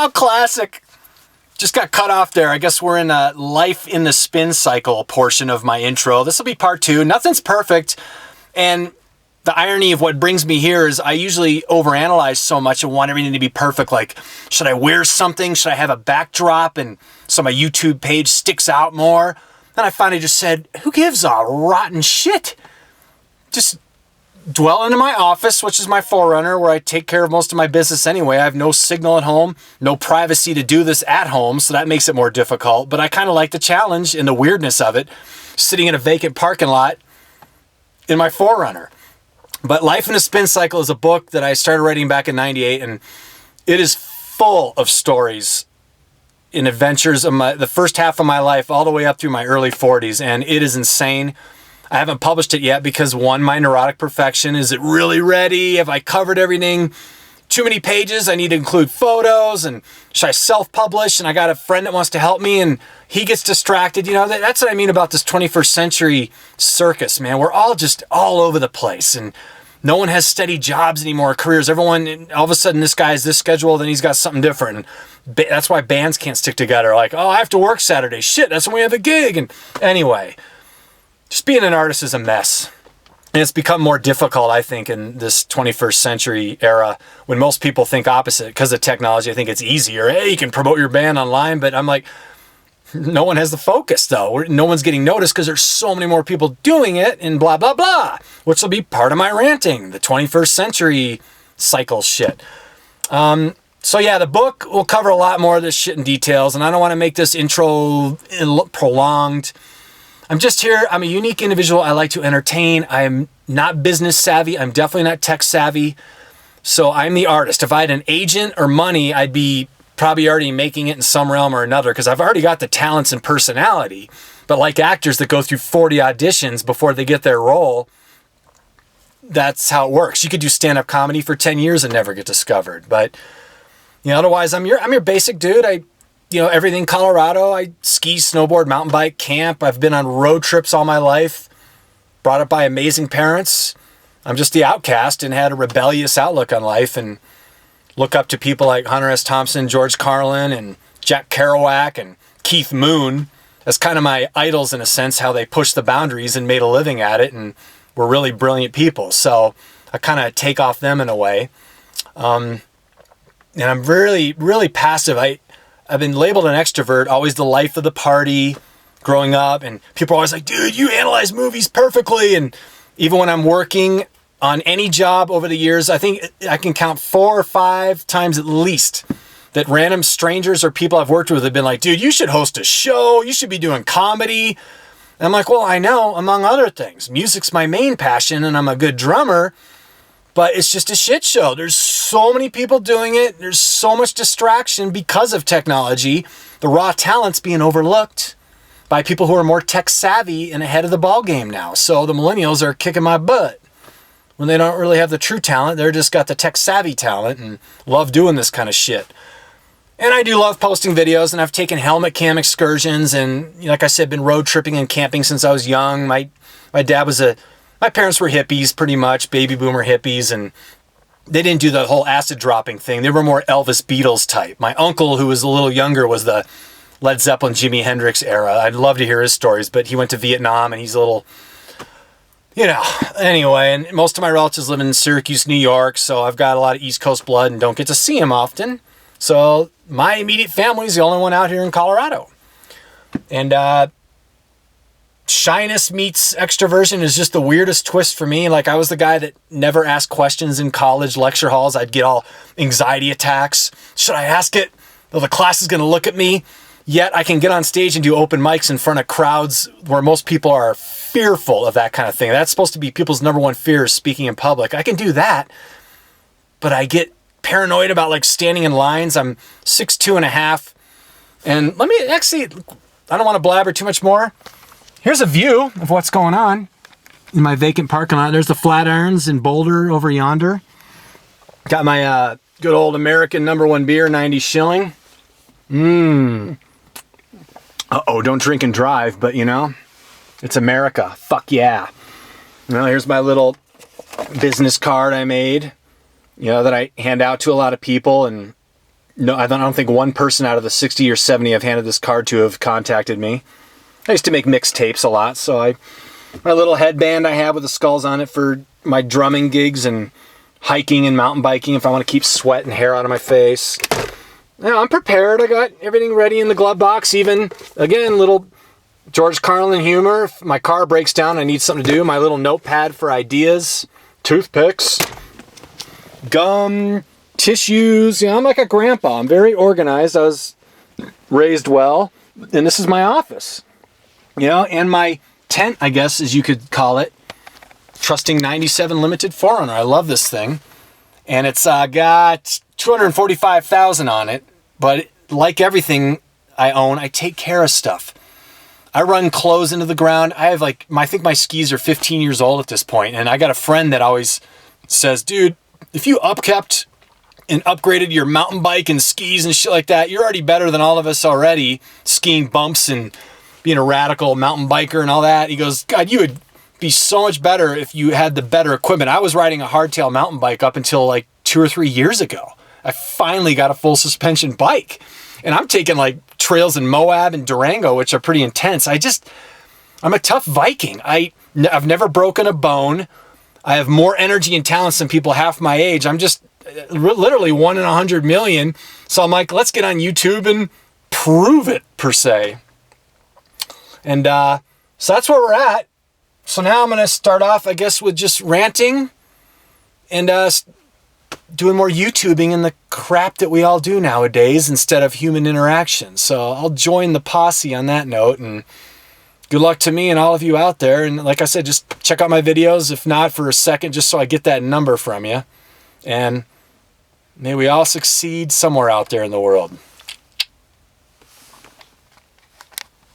How classic. Just got cut off there. I guess we're in a life in the spin cycle portion of my intro. This will be part 2. Nothing's perfect. And the irony of what brings me here is I usually overanalyze so much and want everything to be perfect. Like, should I wear something? Should I have a backdrop? And so my YouTube page sticks out more. Then I finally just said, who gives a rotten shit? Just dwell into my office, which is my forerunner, where I take care of most of my business anyway. I have no signal at home, no privacy to do this at home, so that makes it more difficult. But I kind of like the challenge and the weirdness of it, sitting in a vacant parking lot in my forerunner. But Life in a Spin Cycle is a book that I started writing back in 98, and it is full of stories and adventures of the first half of my life all the way up through my early 40s, and it is insane. I haven't published it yet because, one, my neurotic perfection. Is it really ready? Have I covered everything? Too many pages. I need to include photos. And should I self-publish? And I got a friend that wants to help me and he gets distracted. You know, that's what I mean about this 21st century circus, man. We're all just all over the place and no one has steady jobs anymore, careers. Everyone, all of a sudden, this guy has this schedule, then he's got something different. And that's why bands can't stick together. Like, oh, I have to work Saturday. Shit, that's when we have a gig. And anyway, just being an artist is a mess. And it's become more difficult, I think, in this 21st century era when most people think opposite. Because of technology, I think it's easier. Hey, you can promote your band online. But I'm like, no one has the focus, though. No one's getting noticed because there's so many more people doing it and blah, blah, blah. Which will be part of my ranting, the 21st century cycle shit. So yeah, the book will cover a lot more of this shit in details. And I don't want to make this intro prolonged. I'm just here. I'm a unique individual. I like to entertain. I'm not business savvy. I'm definitely not tech savvy. So I'm the artist. If I had an agent or money, I'd be probably already making it in some realm or another because I've already got the talents and personality. But like actors that go through 40 auditions before they get their role, that's how it works. You could do stand-up comedy for 10 years and never get discovered. But you know, otherwise, I'm your basic dude. Everything Colorado. I ski, snowboard, mountain bike, camp. I've been on road trips all my life. Brought up by amazing parents. I'm just the outcast and had a rebellious outlook on life and look up to people like Hunter S. Thompson, George Carlin, and Jack Kerouac, and Keith Moon as kind of my idols in a sense, how they pushed the boundaries and made a living at it and were really brilliant people. So I kind of take off them in a way. And I'm really, really passive. I've been labeled an extrovert, always the life of the party growing up. And people are always like, dude, you analyze movies perfectly. And even when I'm working on any job over the years, I think I can count 4 or 5 times at least that random strangers or people I've worked with have been like, dude, you should host a show. You should be doing comedy. And I'm like, well, I know, among other things. Music's my main passion and I'm a good drummer. But it's just a shit show. There's so many people doing it. There's so much distraction because of technology. The raw talent's being overlooked by people who are more tech savvy and ahead of the ball game now. So the millennials are kicking my butt. When they don't really have the true talent, they're just got the tech savvy talent and love doing this kind of shit. And I do love posting videos, and I've taken helmet cam excursions and, like I said, been road tripping and camping since I was young. My parents were hippies, pretty much, baby boomer hippies, and they didn't do the whole acid dropping thing. They were more Elvis Beatles type. My uncle, who was a little younger, was the Led Zeppelin, Jimi Hendrix era. I'd love to hear his stories, but he went to Vietnam and he's a little, anyway. And most of my relatives live in Syracuse, New York, so I've got a lot of East Coast blood and don't get to see them often. So my immediate family is the only one out here in Colorado. And shyness meets extroversion is just the weirdest twist for me. Like, I was the guy that never asked questions in college lecture halls. I'd get all anxiety attacks. Should I ask it? Well, the class is going to look at me. Yet I can get on stage and do open mics in front of crowds where most people are fearful of that kind of thing. That's supposed to be people's number one fear, is speaking in public. I can do that, but I get paranoid about like standing in lines. I'm 6'2.5". And let me actually, I don't want to blabber too much more. Here's a view of what's going on in my vacant parking lot. There's the Flatirons in Boulder over yonder. Got my good old American number one beer, 90 shilling. Don't drink and drive, but it's America. Fuck yeah. Well, here's my little business card I made, that I hand out to a lot of people. And No, I don't think one person out of the 60 or 70 I've handed this card to have contacted me. I used to make mixtapes a lot, so my little headband I have with the skulls on it for my drumming gigs and hiking and mountain biking if I want to keep sweat and hair out of my face. Now, I'm prepared. I got everything ready in the glove box, even, again, little George Carlin humor. If my car breaks down, I need something to do. My little notepad for ideas, toothpicks, gum, tissues. You know, I'm like a grandpa. I'm very organized. I was raised well. And this is my office. You know, and my tent, I guess, as you could call it. Trusting 97 Limited 4Runner. I love this thing. And it's got 245,000 on it. But like everything I own, I take care of stuff. I run clothes into the ground. I have I think my skis are 15 years old at this point. And I got a friend that always says, dude, if you upkept and upgraded your mountain bike and skis and shit like that, you're already better than all of us already, skiing bumps and being a radical mountain biker and all that. He goes, God, you would be so much better if you had the better equipment. I was riding a hardtail mountain bike up until like 2 or 3 years ago. I finally got a full suspension bike. And I'm taking like trails in Moab and Durango, which are pretty intense. I'm a tough Viking. I've never broken a bone. I have more energy and talents than people half my age. I'm just literally 1 in 100 million. So I'm like, let's get on YouTube and prove it, per se. And so that's where we're at. So now I'm going to start off, I guess, with just ranting and doing more YouTubing and the crap that we all do nowadays instead of human interaction. So I'll join the posse on that note, and good luck to me and all of you out there. And like I said, just check out my videos, if not for a second, just so I get that number from you. And may we all succeed somewhere out there in the world.